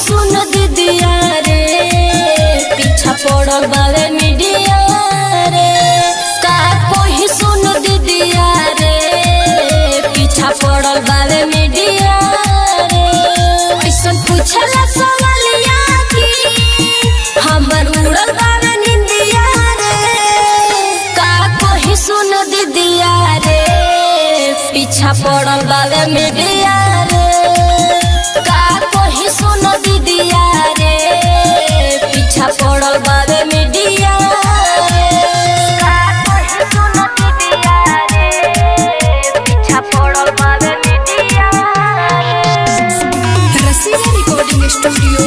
सुन दीदिया रे पीछा पड़ल बावे मीडिया रे। का कोई सुन दीदिया रे पीछा पड़ल बावे मीडिया रे। ऐसन पूछला सवालिया की हमर उड़ल बावे निंदिया रे। का कोई सुन दीदिया रे पीछा पड़ल बावे मीडिया रे। का कोई सुन दीदिया रे पीछा पड़ल बावे मीडिया रे। का कोई सुन दीदिया रे पीछा पड़ल बावे मीडिया रे। रसीला रिकॉर्डिंग स्टूडियो